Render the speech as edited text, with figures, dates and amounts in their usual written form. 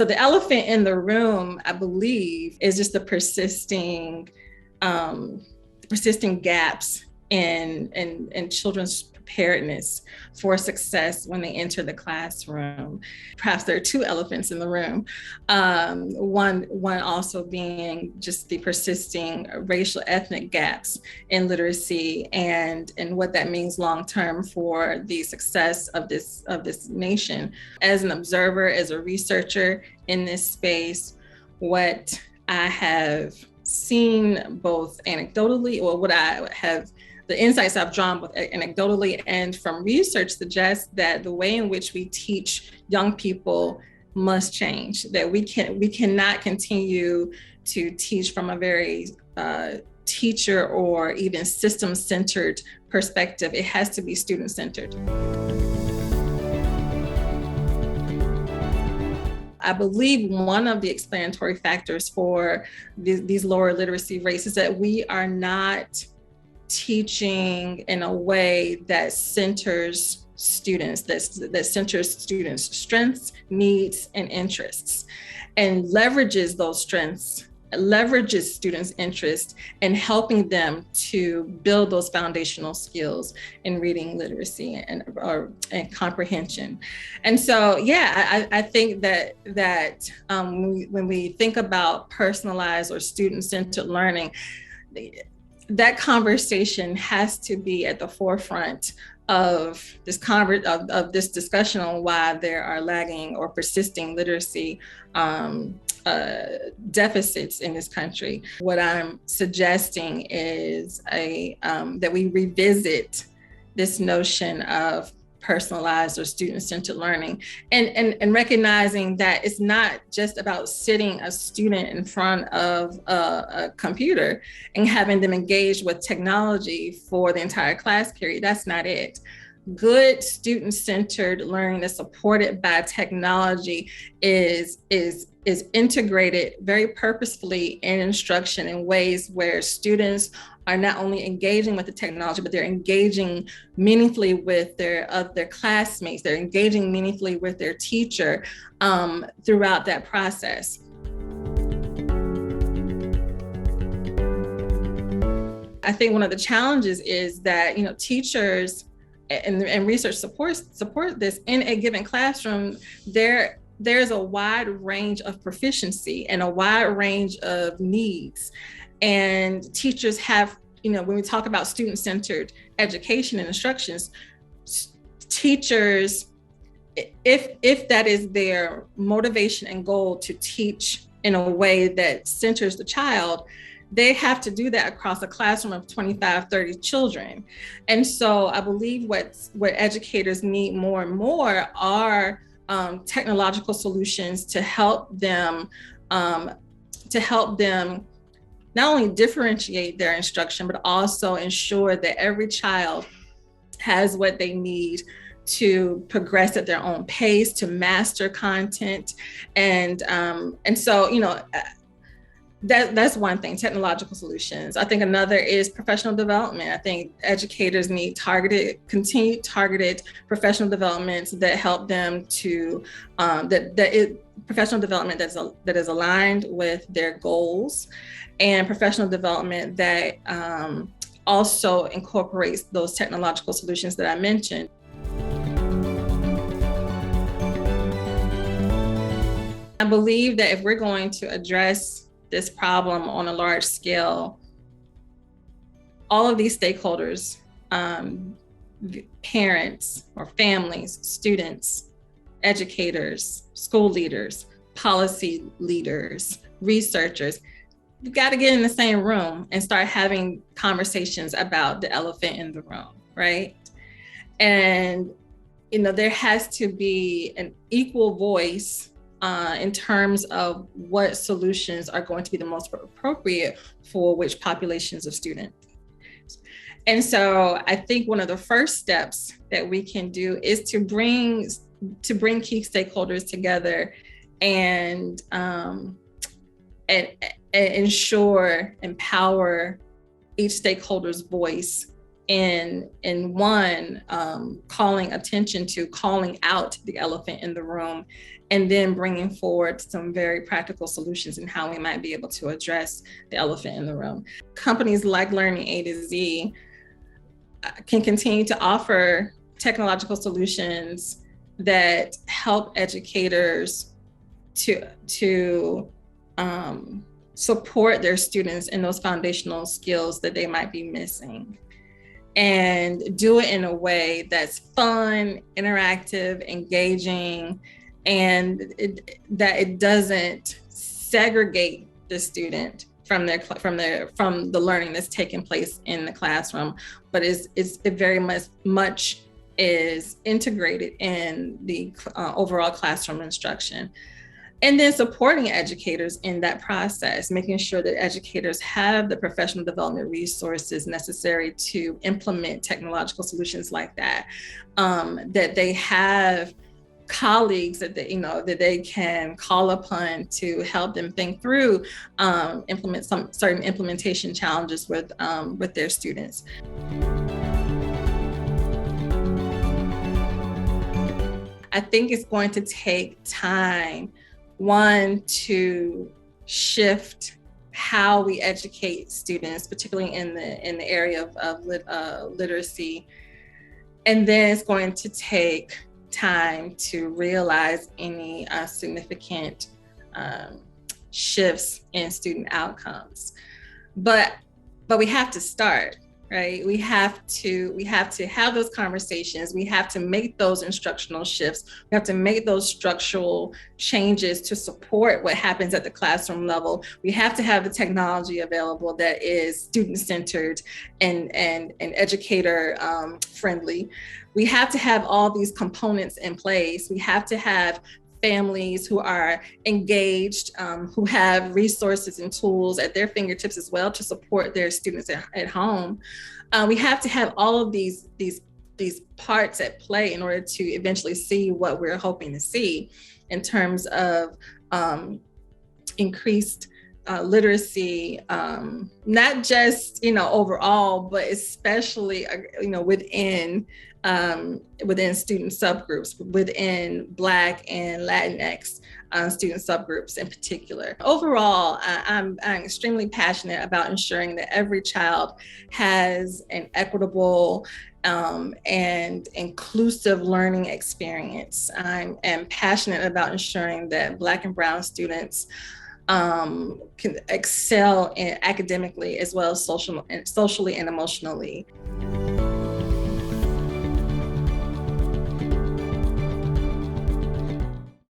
So the elephant in the room, I believe, is just the persisting gaps in children's preparedness for success when they enter the classroom. Perhaps there are two elephants in the room. One also being just the persisting racial ethnic gaps in literacy and what that means long term for the success of this nation. As an observer, as a researcher in this space, what I have seen both anecdotally, or what I have, the insights I've drawn both anecdotally and from research suggest that the way in which we teach young people must change, that we cannot continue to teach from a very teacher or even system-centered perspective. It has to be student-centered. I believe one of the explanatory factors for these lower literacy rates is that we are not teaching in a way that centers students, that centers students' strengths, needs, and interests, and leverages those strengths, leverages students' interest in helping them to build those foundational skills in reading, literacy, and comprehension. And so, yeah, I think that when we think about personalized or student-centered learning, that conversation has to be at the forefront of this discussion on why there are lagging or persisting literacy deficits in this country. What I'm suggesting is that we revisit this notion of personalized or student-centered learning, and recognizing that it's not just about sitting a student in front of a computer and having them engage with technology for the entire class period. That's not it. Good student-centered learning that's supported by technology is integrated very purposefully in instruction in ways where students are not only engaging with the technology, but they're engaging meaningfully with their classmates. They're engaging meaningfully with their teacher throughout that process. I think one of the challenges is that, teachers and research support this in a given classroom. There's a wide range of proficiency and a wide range of needs. And teachers have, when we talk about student-centered education and instructions, teachers, if that is their motivation and goal to teach in a way that centers the child, they have to do that across a classroom of 25, 30 children. And so I believe what educators need more and more are technological solutions to help them not only differentiate their instruction, but also ensure that every child has what they need to progress at their own pace, to master content. And so, that's one thing, technological solutions. I think another is professional development. I think educators need continued targeted professional developments that help them to, professional development that is aligned with their goals, and professional development that also incorporates those technological solutions that I mentioned. I believe that if we're going to address this problem on a large scale, all of these stakeholders, parents or families, students, educators, school leaders, policy leaders, researchers, we've got to get in the same room and start having conversations about the elephant in the room, right? And, there has to be an equal voice in terms of what solutions are going to be the most appropriate for which populations of students. And so I think one of the first steps that we can do is to bring key stakeholders together and empower each stakeholder's voice in one, calling attention to calling out the elephant in the room, and then bringing forward some very practical solutions in how we might be able to address the elephant in the room. Companies like Learning A to Z can continue to offer technological solutions that help educators to support their students in those foundational skills that they might be missing, and do it in a way that's fun, interactive, engaging, and that it doesn't segregate the student from the learning that's taking place in the classroom, but it very much is integrated in the overall classroom instruction. And then supporting educators in that process, making sure that educators have the professional development resources necessary to implement technological solutions like that, that they have colleagues that they can call upon to help them think through implement some certain implementation challenges with their students. I think it's going to take time, one, to shift how we educate students, particularly in the area of literacy. And then it's going to take time to realize any significant shifts in student outcomes. But we have to start, right? We have to have those conversations. We have to make those instructional shifts. We have to make those structural changes to support what happens at the classroom level. We have to have the technology available that is student-centered and educator friendly. We have to have all these components in place. We have to have families who are engaged, who have resources and tools at their fingertips as well to support their students at home. We have to have all of these parts at play in order to eventually see what we're hoping to see in terms of increased literacy, not just overall, but especially within student subgroups, within Black and Latinx student subgroups in particular. Overall, I'm extremely passionate about ensuring that every child has an equitable and inclusive learning experience. I am passionate about ensuring that Black and Brown students can excel academically as well as socially and emotionally.